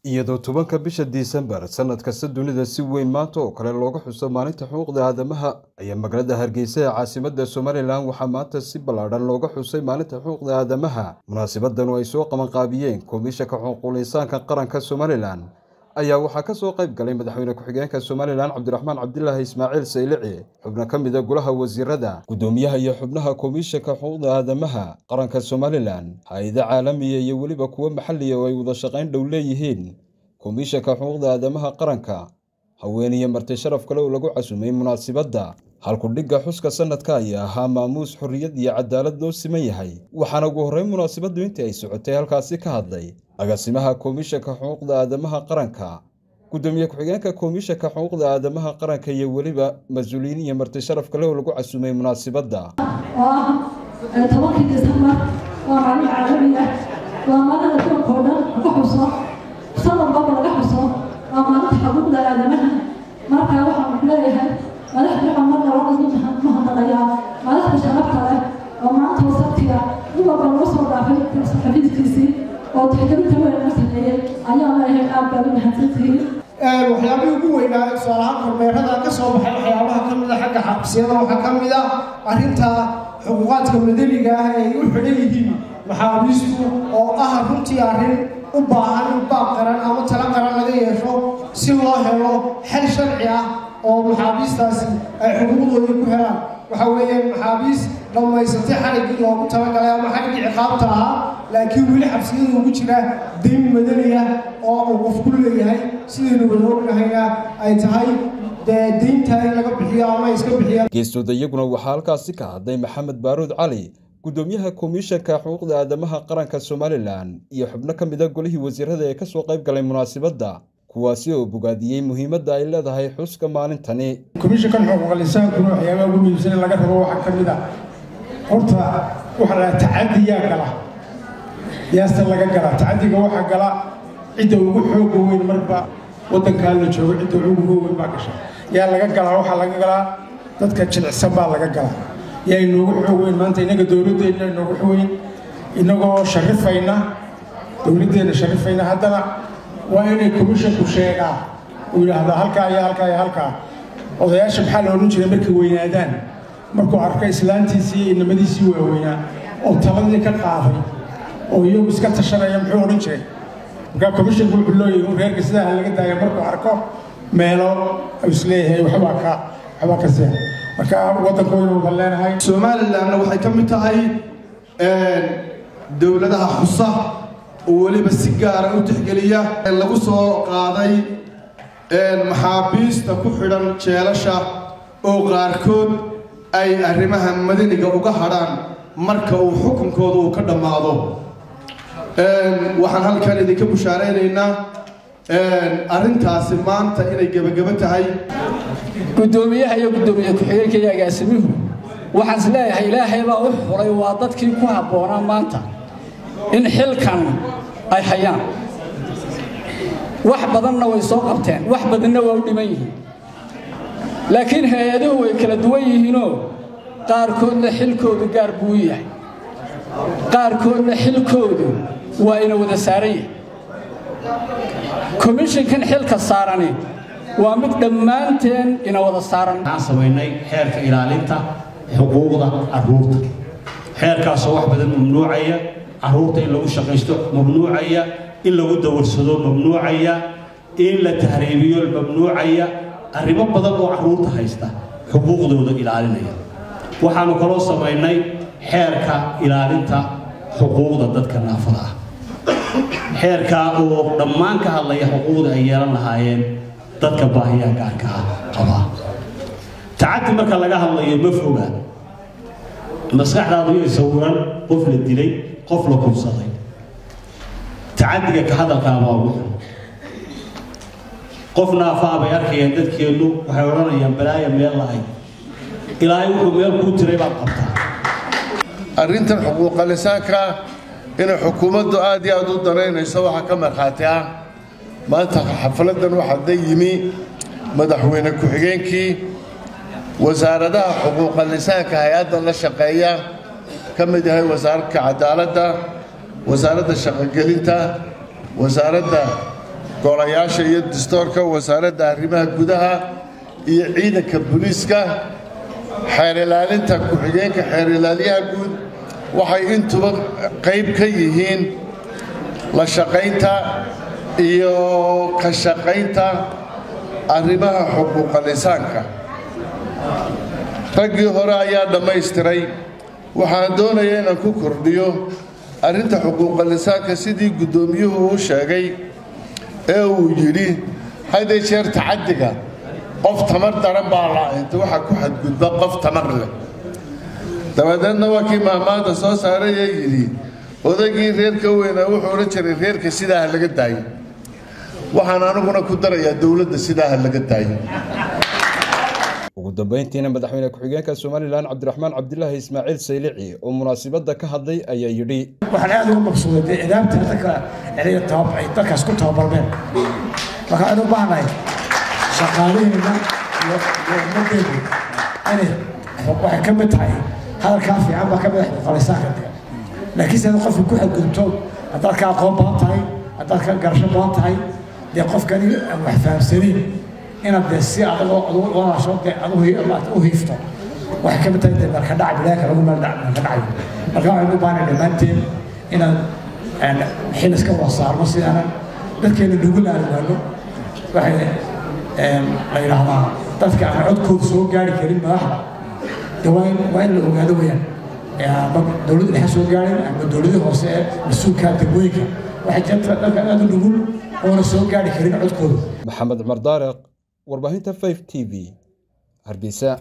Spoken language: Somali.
iyadoo 10ka bisha Disembar sanad kasta dunida si weyn maanta oo kale looga xuso maalinta xuquuqda aadamaha ayaa magaalada Hargeysa ee caasimadda Soomaaliland waxaa maanta si ballaaran looga xusay maalinta xuquuqda aadamaha munaasabadan oo ay soo qaban qaabiyeen Komishanka Xuquuqul Insaanka Qaranka Soomaaliland ayaa waxaa ka soo qayb galay madaxweyne ku-xigeenka Soomaaliland Cabdiraxmaan Cabdilaahi Ismaaciil Saylici xubno ka mid ah golaha wasiirada gudoomiyaha iyo xubnaha Komishanka Xuquuqda Aadamaha Qaranka Soomaaliland hay'adaha caalamiga iyo waliba kuwa maxalli ah oo ay wada shaqayn dhow leeyihiin Komishanka Xuquuqda Aadamaha Qaranka haweeneyda marti sharaf kale oo lagu casuumay munaasabadda halku dhiga xuska sanadka ayaa ahaa maamuus xurriyad iyo cadaalad loo siman yahay waxaana ugu horreyn munaasabaddu intii ay socotay halkaasi ka hadlay agaasimaha Komishanka Xuquuqda Aadamaha Qaranka gudoomiye ku-xigeenka Komishanka Xuquuqda Aadamaha Qaranka iyo waliba mas'uuliyiin iyo marti sharaf kale oo lagu casuumay munaasabadda 10 Disembar waa maalin caalami ah waa maalin adduunka oo dhan ku xuso sanad walba laga xuso waa maalinta xuquuqda aadamaha marka waxaan leeyahay madaxda marna waa idin mahadnaqayaa madaxda sharafta leh oo maanta sabtiga dumarka lagu soo dhaafay xafiiskiisii oo tixgelinta weyn la sameeyay ayaa leeyahay aad baa u mahadsantihiin waxyaabihii ugu weynaa su'aalaha kormeerada ka soo baxay waxyaabaha ka mid ah xagga xabsiyada waxaa ka mid ah arrinta xuquuqaadka madaniga ah ee u xidhan yihiin maxaabiistu oo ah runtii arrin u baahan in baab qaran ama talo qaran laga yeesho si loo helo xal sharci ah oo maxaabiistaasi ay xuquuqdooda ku helaan waxa weeyaan maxaabiis dhammaysatay xariggii loogu talagalay ama xariggii ciqaabta ahaa laakiin weli xabsiyada ugu jira dayn madani ah oo uu qofku leeyahay sidaynu wada ognahayna ay tahay deynta in laga bixiyo ama iska bixiyaan geestooda iyaguna waxaa halkaasi ka hadlay Maxamed Baaruud Cali gudoomiyaha Komishanka Xuquuqda Aadamaha Qaranka Soomaaliland iyo xubno ka mid ah golihii wasiirada ee ka soo qayb galay munaasabadda kuwaasi oo bogaadiyay muhiimadda ay leedahay xuska maalintani Komishanka Xuquuqul Insaanka waxyaabaha ugu muhiimsan ee laga rabo waxa ka mid ah horta waxa la tacadiyaa gala yaasta laga gala tacadiga waxa gala cidda ugu xoog weyn marba wadanka la joogo cidda ugu weyn baa gashay yaa laga gala waxa laga gala dadka jilicsan baa laga gala yaa inoogu xoog weyn maanta inaga dawladdeena inoogu xoog weyn inagoo sharifayna dawladdeena sharifayna haddana waa inay komishanku sheegaa uu yidhaahdaa halkaa iyo halkaa iyo halkaa odayaasha maxaa la odhan jiray markay weynaadaan markuu arko islaantiisii iyo inamadiisii waaweynaa oo taladii ka qaaday oo iyagu iska tashanaya muxuu odhan jiray markaa komishanku wuxuu leeyahay reerka sidaa laga daaya markuu arko meelo isleeyahay waxbaa ka seex marka waddanka waynu wada leenahay Somalilandna waxay ka mid tahay dawladaha xusa oo waliba si gaar ah u tixgeliya lagu soo qaaday maxaabiista ku xidhan jeelasha oo qaarkood ay arrimaha madaniga uga hadhaan marka uu xukunkooda uu ka dhammaado waxaan halkan idinka bushaareynaa arrintaasi maanta inay gabagaba tahay gudoomiyaha iyo gudoomiye ku-xigeenka iyo agaasimuhu waxaan is leeyahay ilaahay baa u xulay waa dadkii ku habboonaa maanta in xilkan ay hayaan wax badanna way soo qabteen wax badanna waa u dhiman yihiin laakiin hay-aduhu way kala duwan yihiinoo qaarkoodna xilkoodu gaar buu u yahay qaarkoodna xilkoodu waa ina wada saaran yahay komishankan xilka saarani waa mid dhammaanteen ina wada saaran waxaan samaynay xeerka ilaalinta xuquuqda carruurta xeerkaasoo wax badan mamnuucaya carruurta in lagu shaqaysto mamnuucaya in lagu dawarsado mamnuucaya in la tahriibiyo mamnuucaya arrimo badan oo carruurta haysta xuquuqdooda ilaalinaya waxaanu kaloo samaynay xeerka ilaalinta xuquuqda dadka naafada ah xeerka oo dhammaan ka hadlaya xuquuqda ay yeelan lahaayeen dadka baahiyaha gaarka ah qaba tacaddi marka laga hadlayo ma foga maskaxdaadu way sawiran qof la dilay qof la kubsaday tacaddiga ka hadalkaa baa ugu xun qof naafaa bay arkayaan dadkeennu waxay odhanayaan balaaya meel lahay ilaahay wuxuu meel kuu tiray baad qabtaa arrintan xuquuqul insaanka inay xukuumaddu aad iyo aad u danaynayso waxaa ka markhaati ah maanta xafladan waxaa yimi madaxweyne ku-xigeenkii wasaaradaha xuquuqul insaanka hay-adda la shaqeeya ka mid yahay wasaaradda cadaaladda wasaaradda shaqogelinta wasaaradda golayaasha iyo dastuurka wasaaradda arrimaha gudaha iyo ciidanka booliiska xeer ilaalinta ku-xigeenka xeer ilaaliyaha guud waxay intuba qayb ka yihiin la shaqaynta iyo ka shaqaynta arrimaha xuquuqal insaanka raggii hore ayaa dhammaystiray waxaan doonayaa inaan ku kordhiyo arrinta xuquuqal insaanka sidii guddoomiyuhu uu sheegay ee uu yidhi haddee jeer tacaddiga qof tamar daran baa la-inta waxa ku xadgudba qof tamar leh dabadeedna waa kii maamaada soo saaray ee yidhi odaygii reerka weynaa wuxuu odhan jiray reerka sidaa ha laga daayo waxaan aniguna ku darayaa dowladda sidaa ha laga daayo ugu dambeyntiina madaxweyne ku-xigeenka Soomaaliland Cabdiraxmaan Cabdilaahi Ismaaciil Saylici oo munaasabada ka hadlay ayaa yidhi waxaan aad ugu maqsuuday idaamta dadka ay dadkaas ku tababarmeen waxaan u baahnahay shaqaalaheena iyo ummaddeedu inay waxay ka mid tahay hadalkaa fiican baa ka mid ah falisaanka laakiin sida qofku ku xadgudubto haddaad ka aqoon badan tahay haddaad ka garasho badan tahay dee qofkani wax fahamsaniin inaad dee si adagoo walaasho dee u hiifto waxay ka mid tahay dee marka dhac bilaaka lagu meel marka dhacayo marka waxaan u baahnay dhammaanteen inaan xil iska wada saarno si aanan dadkeena nugul aan ogaano waxay la yidhaahdaa dadka aan codkooda soo gaari karin madaxda dee waa in la ogaado weyaan ama dowladda dhexe soo gaarin ama dowladda hoose ee mas-uulka degmooyinka waxay jirta dadka aad u nugul oona soo gaari karin codkooda Maxamed Cumar Daariq warbaahinta 5 TV Hargeysa